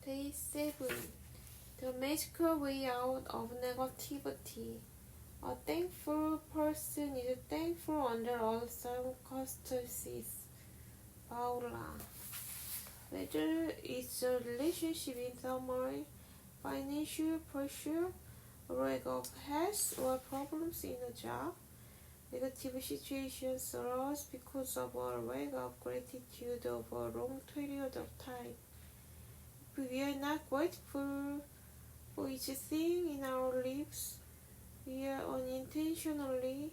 Day 7. The magical way out of negativity. A thankful person is thankful under all circumstances. Paula. Whether it's a relationship in turmoil, financial pressure, lack of health, or problems in a job, negative situations arise because of a lack of gratitude over a long period of time. If we are not grateful for each thing in our lives, we are unintentionally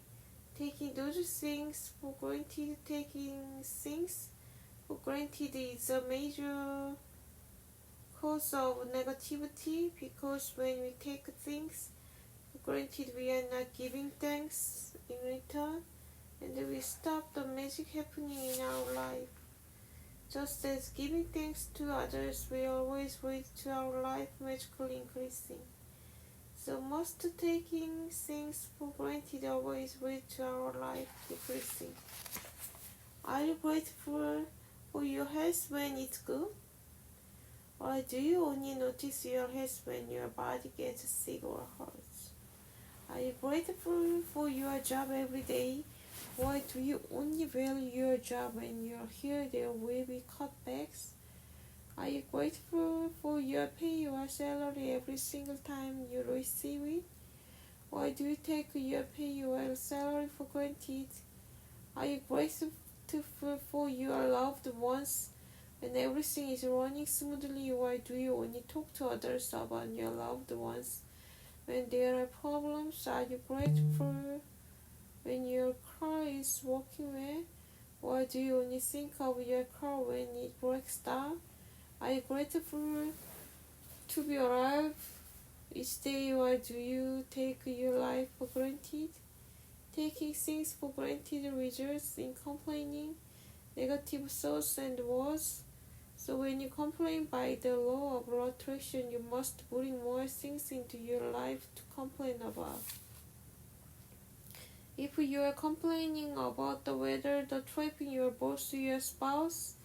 taking those things for granted. Taking things for granted is a major cause of negativity, because when we take things for granted, we are not giving thanks in return, and we stop the magic happening in our life. Just as giving thanks to others will always lead to our life magically increasing, so must taking things for granted always lead to our life decreasing. Are you grateful for your health when it's good? Or do you only notice your health when your body gets sick or hurts? Are you grateful for your job every day? Why do you only value your job when you hear there will be cutbacks? Are you grateful for your pay or salary every single time you receive it? Why do you take your pay or salary for granted? Are you grateful for your loved ones when everything is running smoothly? Why do you only talk to others about your loved ones when there are problems? Are you grateful when your car is working well? Why do you only think of your car when it breaks down? Are you grateful to be alive each day? Why do you take your life for granted? Taking things for granted results in complaining, negative thoughts and words. So when you complain, by the law of attraction, you must bring more things into your life to complain about. If you are complaining about the weather, the traffic, your boss, your spouse,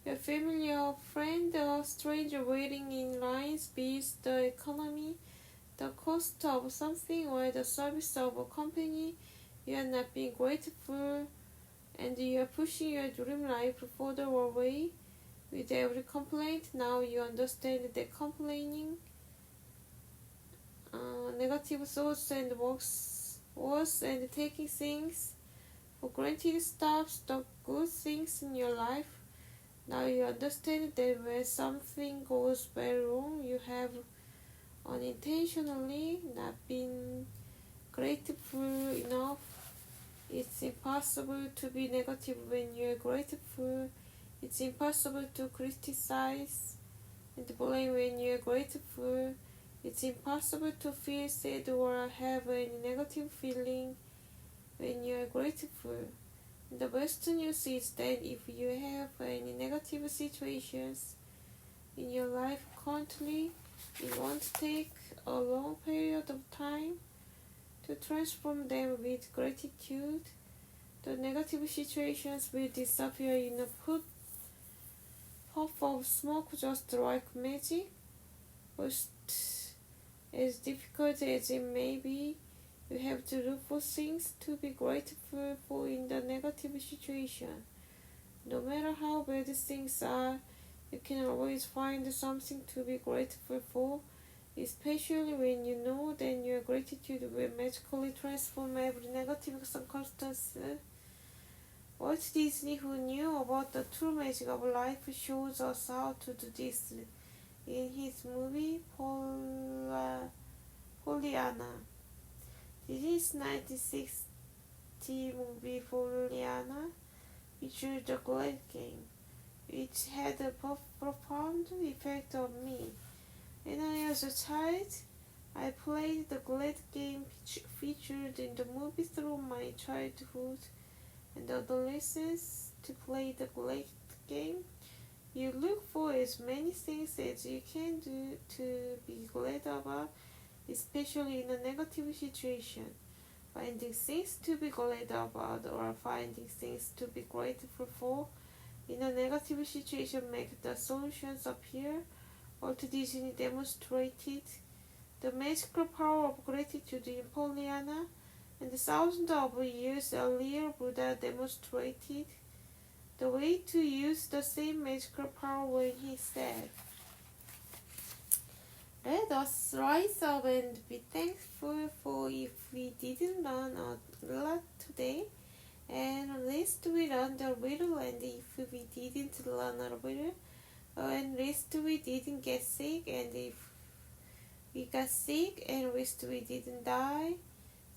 your family or friend, a stranger waiting in lines, bills, the economy, the cost of something, or the service of a company, you are not being grateful, and you are pushing your dream life further away with every complaint. Now you understand that complaining, negative thoughts and words, and taking things for granted stops the good things in your life. Now you understand that when something goes very wrong, you have unintentionally not been grateful enough. It's impossible to be negative when you're grateful. It's impossible to criticize and blame when you're grateful. It's impossible to feel sad or have any negative feeling when you're grateful. The best news is that if you have any negative situations in your life currently, it won't take a long period of time to transform them with gratitude. The negative situations will disappear in a puff of smoke, just like magic. But as difficult as it may be, you have to look for things to be grateful for in the negative situation. No matter how bad things are, you can always find something to be grateful for, especially when you know that your gratitude will magically transform every negative circumstance. Walt Disney, who knew about the true magic of life, shows us how to do this in his movie Pollyanna. Disney's 1960 movie Pollyanna featured the Glad Game, which had a profound effect on me. When I was a child, I played the Glad Game featured in the movie through my childhood and adolescence. To play the Glad Game, you look for as many things as you can do to be glad about, especially in a negative situation. Finding things to be glad about or finding things to be grateful for in a negative situation make the solutions appear Walt Disney demonstrated the magical power of gratitude in Pollyanna, and thousands of years earlier Buddha demonstrated the way to use the same magical power when he said, "Let us rise up and be thankful, for if we didn't learn a lot today, and at least we learned a little, and if we didn't learn a little, at least we didn't get sick, and if we got sick, at least we didn't die.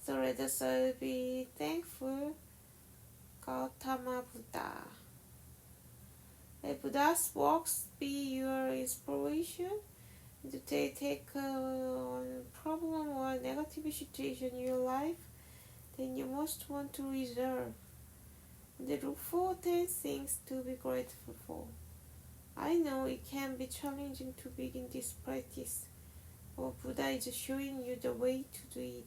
So let us all be thankful." Gautama Buddha. Let Buddha's works be your inspiration. If they take on problem or negative situation in your life, then you must want to reserve. And look for 10 things to be grateful for. I know it can be challenging to begin this practice, but Buddha is showing you the way to do it.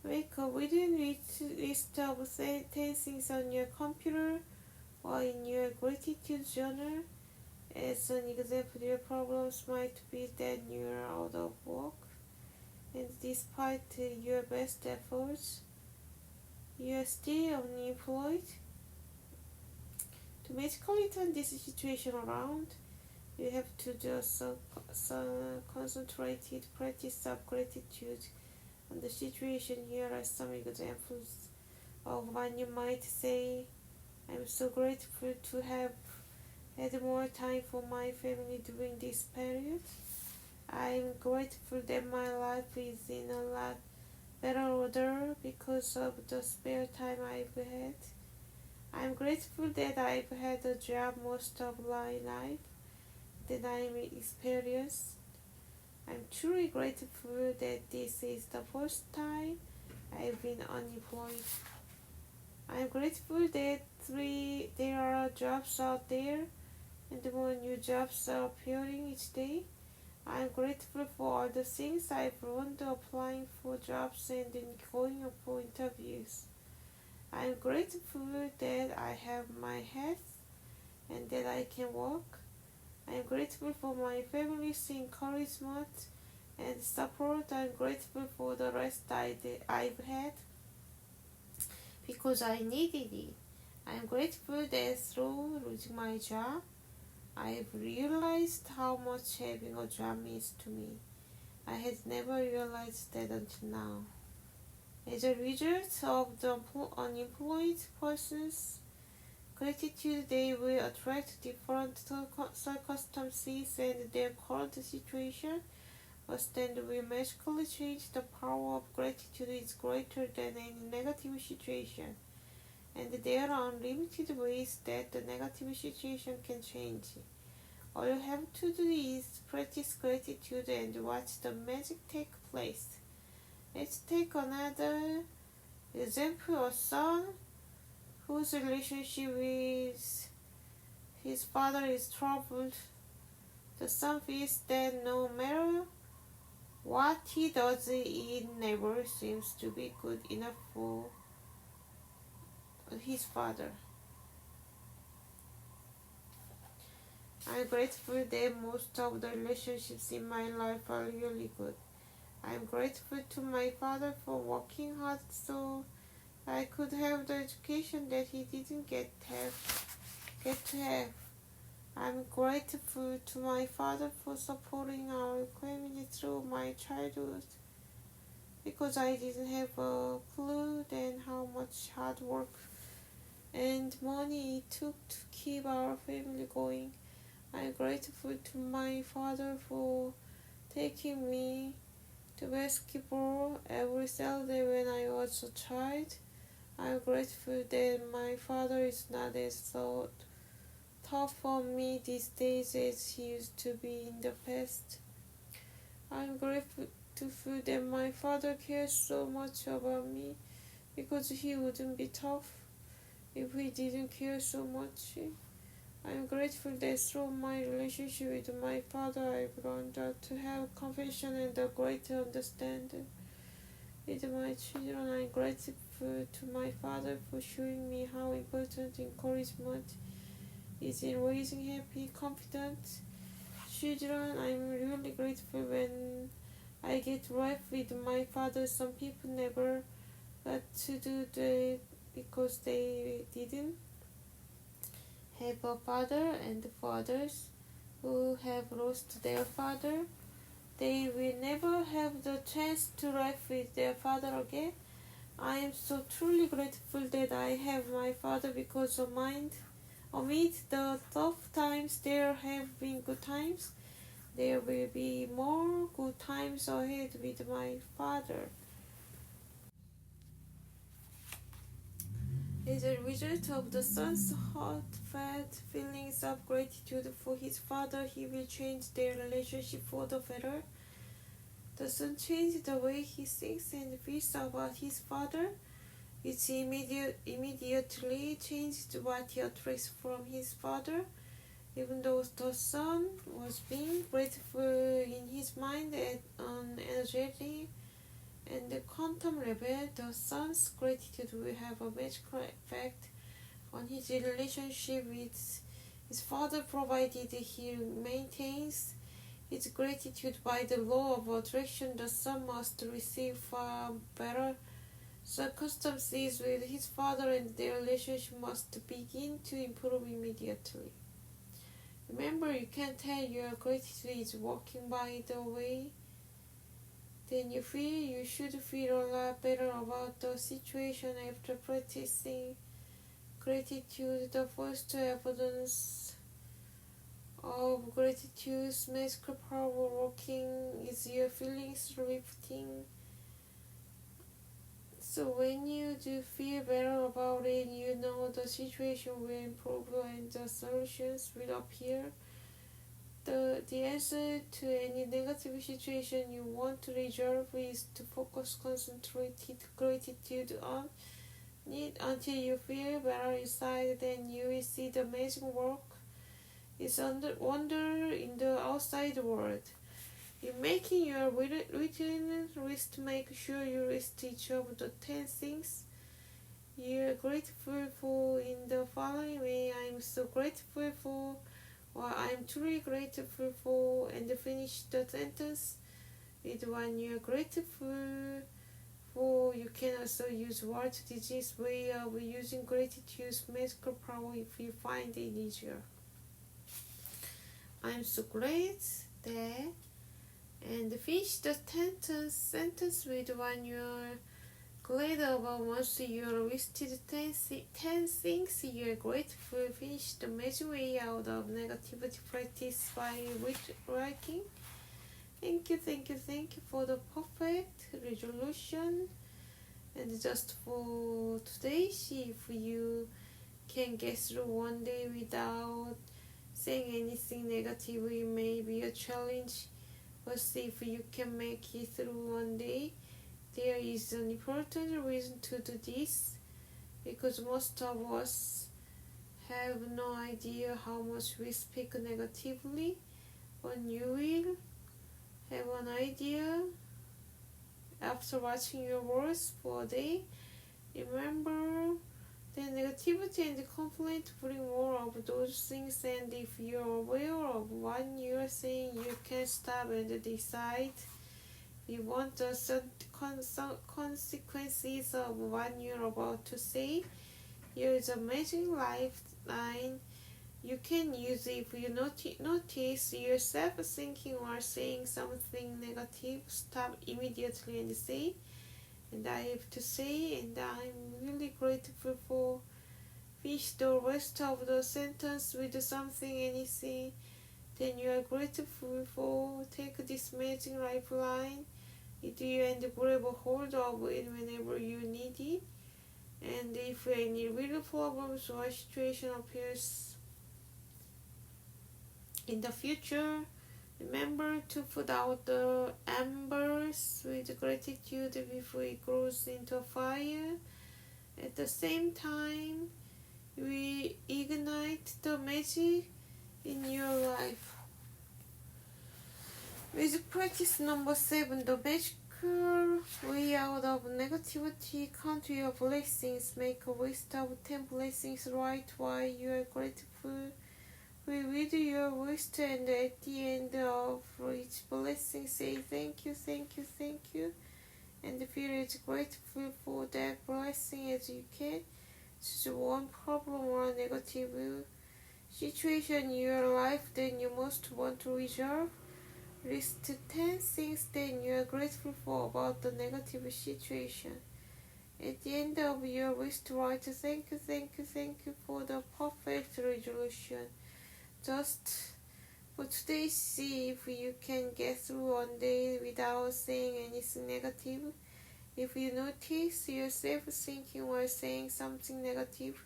Make a written list of 10 things on your computer or in your gratitude journal. As an example, your problems might be that you are out of work, and despite your best efforts, you are still unemployed. To magically turn this situation around, you have to do some concentrated practice of gratitude on the situation. Here are some examples of what you might say. I'm so grateful to have had more time for my family during this period. I'm grateful that my life is in a lot better order because of the spare time I've had. I'm grateful that I've had a job most of my life that I'm experienced. I'm truly grateful that this is the first time I've been unemployed. I'm grateful that there are jobs out there and more new jobs are appearing each day. I'm grateful for all the things I've learned applying for jobs and going for interviews. I'm grateful that I have my health and that I can walk. I'm grateful for my family's encouragement and support. I'm grateful for the rest I've had because I needed it. I'm grateful that through losing my job, I've realized how much having a job means to me. I had never realized that until now. As a result of the unemployed person's gratitude, they will attract different circumstances and their current situation, but then will magically change. The power of gratitude is greater than any negative situation, and there are unlimited ways that the negative situation can change. All you have to do is practice gratitude and watch the magic take place. Let's take another example. A son whose relationship with his father is troubled. The son feels that no matter what he does, it never seems to be good enough for his father. I'm grateful that most of the relationships in my life are really good. I'm grateful to my father for working hard so I could have the education that he didn't get to have. I'm grateful to my father for supporting our family through my childhood because I didn't have a clue then how much hard work and money it took to keep our family going. I'm grateful to my father for taking me to basketball every Saturday when I was a child. I'm grateful that my father is not as so tough on me these days as he used to be in the past. I'm grateful that my father cares so much about me because he wouldn't be tough if he didn't care so much. I'm grateful that through my relationship with my father, I've learned to have compassion and a greater understanding with my children. I'm grateful to my father for showing me how important encouragement is in raising happy, confident children, I'm really grateful when I get right with my father. Some people never got to do that because they didn't have a father, and fathers who have lost their father, they will never have the chance to live with their father again. I am so truly grateful that I have my father because amid the tough times there have been good times. There will be more good times ahead with my father. As a result of the son's heartfelt feelings of gratitude for his father, he will change their relationship for the better. The son changed the way he thinks and feels about his father. It immediately changed what he attracts from his father. Even though the son was being grateful in his mind at an energetic and the quantum level, the son's gratitude will have a magical effect on his relationship with his father, provided he maintains his gratitude by the law of attraction. The son must receive far better circumstances with his father, and their relationship must begin to improve immediately. Remember, you can tell your gratitude is working by the way then you feel. You should feel a lot better about the situation after practicing gratitude. The first evidence of gratitude's magical power working is your feelings lifting. So when you do feel better about it, you know the situation will improve and the solutions will appear. The answer to any negative situation you want to resolve is to focus concentrated gratitude on it until you feel better inside. Then you will see the amazing work is wonder in the outside world. In making your written list, make sure you list each of the 10 things you're grateful for in the following way. I'm so grateful for, or I'm truly grateful for, and finish the sentence with one you're grateful for. You can also use Walt Disney's way of using gratitude's magical power if you find it easier. I'm so great that, and finish the sentence with one you're glad about. Once you're listed 10 things you're grateful, finish the magic way out of negativity practice by writing. Thank you for the perfect resolution. And just for today, see if you can get through one day without saying anything negative. It may be a challenge, but see if you can make it through one day. There is an important reason to do this, because most of us have no idea how much we speak negatively. When you will have an idea after watching your words for a day, remember that negativity and complaint bring more of those things, and if you're aware of what you're saying, you can stop and decide you want the consequences of what you're about to say. Here is an amazing lifeline you can use if you notice yourself thinking or saying something negative. Stop immediately and say, and I have to say, and I'm really grateful for. Finish the rest of the sentence with something, anything then you are grateful for. Take this amazing lifeline with you and grab a hold of it whenever you need it. And if any real problems or situation appears in the future, remember to put out the embers with gratitude before it grows into fire. At the same time, we ignite the magic in your life. With practice number 7, the magical way out of negativity, count your blessings. Make a list of 10 blessings. Write why you are grateful We read your wish and at the end of each blessing say thank you, thank you, thank you, and feel as grateful for that blessing as you can. Choose one problem or negative situation in your life that you most want to resolve. List 10 things that you are grateful for about the negative situation. At the end of your list, write thank you, thank you, thank you for the perfect resolution. Just for today, see if you can get through one day without saying anything negative. If you notice yourself thinking or saying something negative,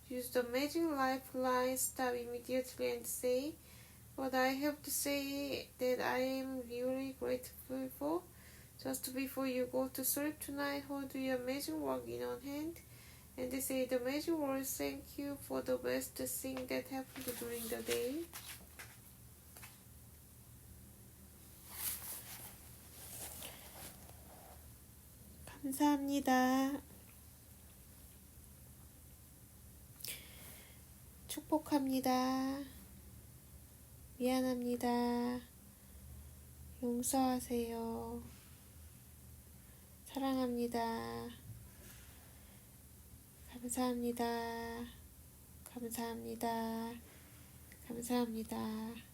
use the magic lifeline, stop immediately and say, what I have to say that I am really grateful for. Just before you go to sleep tonight, hold your magic word in one hand and say the magic word thank you for the best thing that happened during the day. 감사합니다. 축복합니다. 미안합니다. 용서하세요. 사랑합니다. 감사합니다. 감사합니다. 감사합니다.